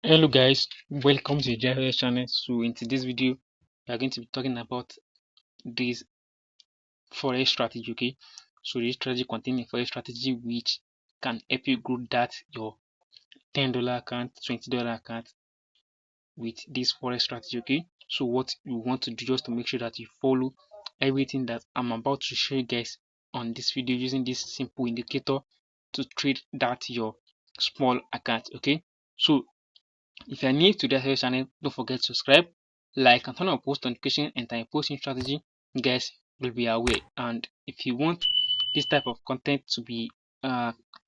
Hello guys, welcome to the JFS channel. So in today's video, we are going to be talking about this forex strategy. Okay, so this strategy contains a forex strategy which can help you grow that your $10 account, $20 account with this forex strategy. Okay, so what you want to do just to make sure that you follow everything that I'm about to show you guys on this video using this simple indicator to trade that your small account. Okay, so if you are new to this channel, don't forget to subscribe, like, and turn on post notification and time posting strategy. Guys will be aware. And if you want this type of content to be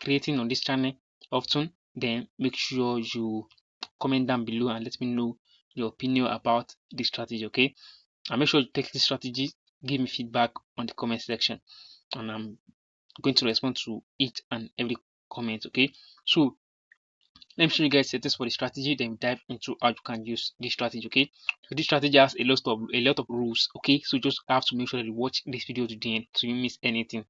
creating on this channel often, then make sure you comment down below and let me know your opinion about this strategy. Okay, and make sure you take this strategy, give me feedback on the comment section, and I'm going to respond to each and every comment. Okay, so let me show you guys settings for the strategy, then we dive into how you can use this strategy. Okay, so this strategy has a lot of rules. Okay, so just have to make sure that you watch this video to the end so you miss anything.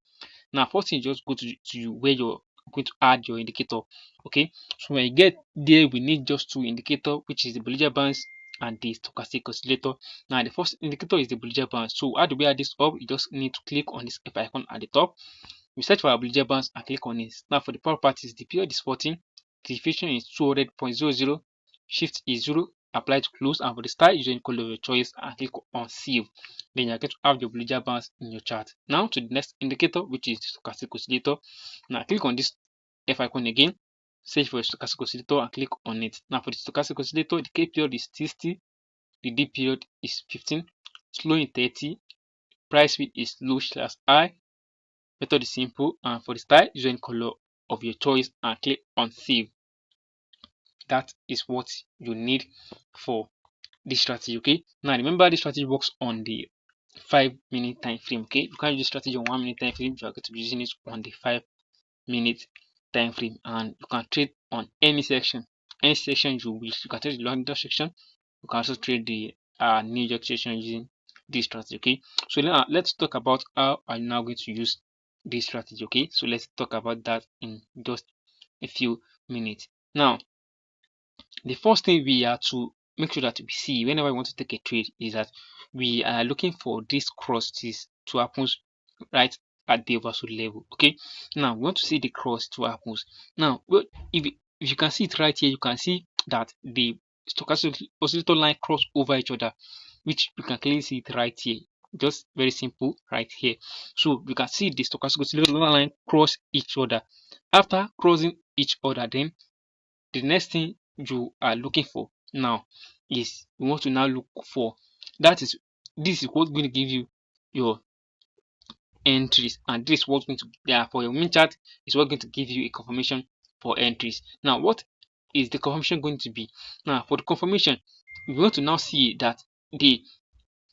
Now first thing, just go to where you're going to add your indicator. Okay, so when you get there, we need just two indicators, which is the Bollinger Bands and the stochastic oscillator. Now the first indicator is the Bollinger Bands. So how do we add this up? You just need to click on this F icon at the top. We search for our Bollinger Bands and click on it. Now for the properties, the period is 14, the deviation is 200.00, shift is 0, apply to close, and for the style, use any color of your choice and click on save. Then you're going to have your Bollinger Bands in your chart. Now to the next indicator, which is the stochastic oscillator. Now click on this F icon again, search for a stochastic oscillator and click on it. Now for the stochastic oscillator, the K period is 60, the D period is 15, slow in 30, price speed is low/high, method is simple, and for the style, use any color of your choice and click on save. That is what you need for this strategy. Okay, now remember this strategy works on the 5-minute time frame. Okay, you can't use this strategy on 1 minute time frame. You are going to be using it on the 5-minute time frame, and you can trade on any section you wish. You can trade the London section, you can also trade the New York section using this strategy. Okay, so now let's talk about how I'm now going to use this strategy. Okay, so let's talk about that in just a few minutes. Now the first thing we are to make sure that we see whenever we want to take a trade is that we are looking for these crosses to happen right at the oversold level. Okay, now we want to see the cross to happen. Now if you can see it right here, you can see that the stochastic oscillator line cross over each other, which you can clearly see it right here. Just very simple right here. So you can see the stochastic oscillator line cross each other. After crossing each other, then the next thing you are looking for now is you want to now look for this is what's going to give you your entries, and this is what's going to for your main chart is what's going to give you a confirmation for entries. Now what is the confirmation going to be? Now for the confirmation, we want to now see that the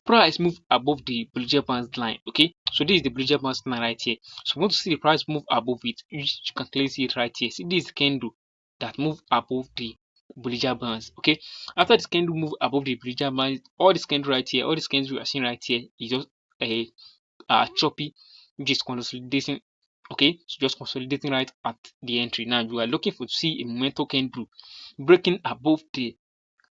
price move above the Bollinger Bands line. Okay, so this is the Bollinger Bands line right here. So we want to see the price move above it. You can clearly see it right here. See this candle that move above the Bollinger Bands. Okay, after this candle move above the Bollinger Bands, all this candle right here, all this candle we are seeing right here is just a choppy, which is consolidating. Okay, so just consolidating right at the entry. Now you are looking for to see a momentum candle breaking above the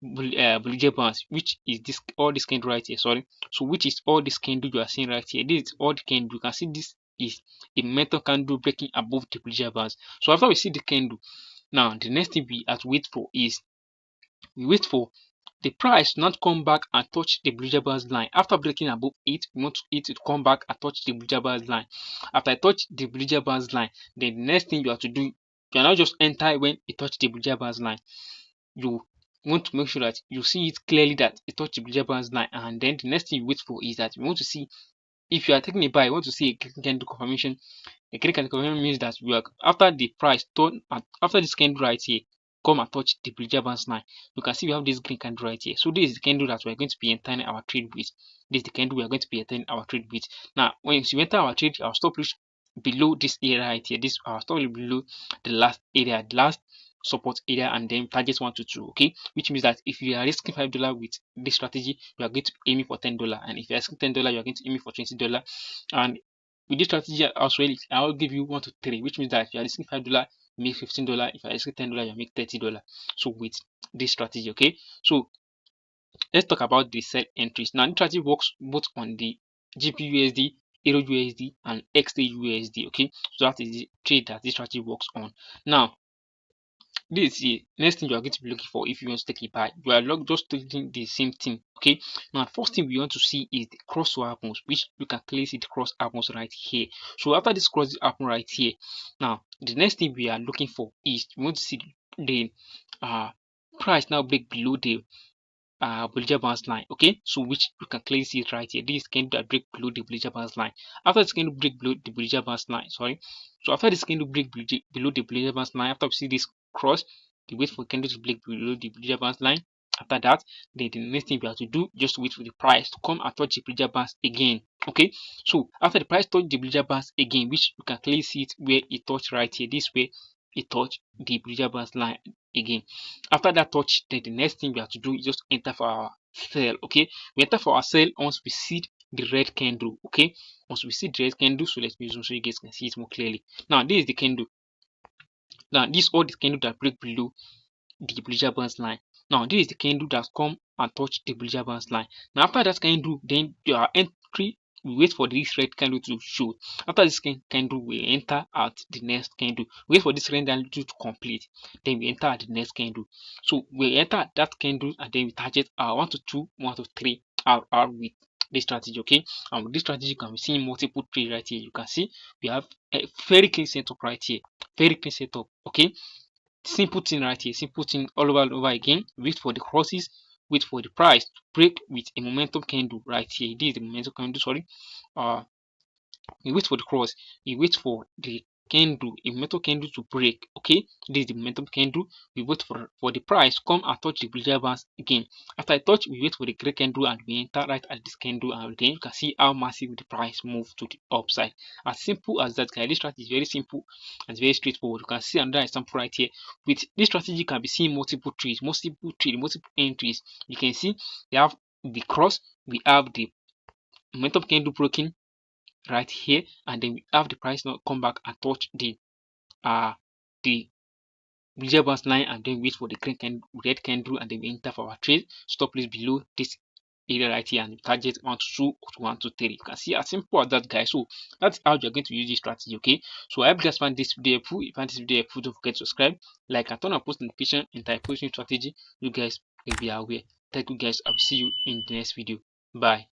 Bollinger Bands, which is this all this candle right here. Sorry, so which is all this candle you are seeing right here. This is all the candle. You can see this is a metal candle breaking above the Bollinger Bands. So after we see the candle, now the next thing we have to wait for is we wait for the price to not come back and touch the Bollinger Bands line. After breaking above it, we want it to come back and touch the Bollinger Bands line. After I touch the Bollinger Bands line, then the next thing you have to do, you cannot just enter when it touch the Bollinger Bands line. You want to make sure that you see it clearly that it touch the Bollinger Bands line, and then the next thing you wait for is that you want to see if you are taking a buy, you want to see a green candle confirmation. A green candle confirmation means that you are after the price turn after this candle right here come and touch the Bollinger Bands line. You can see we have this green candle right here. So this is the candle that we are going to be entering our trade with. This is the candle we are going to be entering our trade with. Now, when you enter our trade, our stop loss below this area right here. This our stop loss below the last area, the last support area, and then targets 1 to 2. Okay, which means that if you are risking $5 with this strategy, you are going to be aiming for $10, and if you are risking $10, you are going to aim for $20. And with this strategy as well, I will give you 1 to 3, which means that if you are risking $5, you make $15. If you are risking $10, you make $30. So with this strategy. Okay, so let's talk about the sell entries. Now, this strategy works both on the GPUSD, Euro USD, and XAUSD. Okay, so that is the trade that this strategy works on. Now, this is the next thing you are going to be looking for if you want to take a buy. You are just taking the same thing. Okay, now first thing we want to see is the cross happens, which you can clearly see the cross happens right here. So after this cross happen right here, now the next thing we are looking for is we want to see the price now break below the Bollinger Bands line. Okay, so which you can clearly see it right here. This candle that break below the Bollinger Bands line. After this candle break below the Bollinger Bands line, sorry. So after this candle break below the Bollinger Bands line, after we see this cross, we wait for candle to break below the Bollinger Bands line. After that, then the next thing we have to do just wait for the price to come and touch the Bollinger Bands again. Okay, so after the price touch the Bollinger Bands again, which you can clearly see it where it touched right here, this way it touched the Bollinger Bands line again. After that touch, then the next thing we have to do is just enter for our sell. Okay, we enter for our sell once we see the red candle. Okay, once we see the red candle, so let me zoom so you guys can see it more clearly. Now this is the candle. Now this all the candle that break below the Bollinger Bands line. Now this is the candle that come and touch the Bollinger Bands line. Now after that candle, then your entry, we wait for this red candle to show. After this candle, we enter at the next candle. Wait for this red candle to complete. Then we enter at the next candle. So we enter at that candle and then we target our 1 to 2, 1 to 3 RR with this strategy. Okay, and with this strategy, you can be seeing multiple trades right here. You can see we have a very clean setup right here. Very clean setup. Okay, simple thing right here, simple thing all over and over again. Wait for the crosses, wait for the price to break with a momentum candle right here. This is the momentum candle, sorry. You wait for the cross, you wait for the candle, a momentum candle to break. Okay, this is the momentum candle. We wait for the price come and touch the Bollinger Bands again. After I touch, we wait for the gray candle and we enter right at this candle, and then you can see how massive the price move to the upside. As simple as that, guys. This strategy is very simple and very straightforward. You can see another example right here. With this strategy, you can be seeing multiple trades, multiple entries. You can see we have the cross, we have the momentum candle broken right here, and then we have the price not come back and touch the Bollinger Bands line, and then wait for the red candle, and then we enter for our trade. Stop loss below this area right here, and target 1 to 2 to 1 to 3. You can see as simple as that, guys. So that's how you're going to use this strategy. Okay, so I hope you guys find this video helpful. If you find this video helpful, don't forget to subscribe, like, and turn on post notification and type posting strategy. You guys will be aware. Thank you guys. I will see you in the next video. Bye.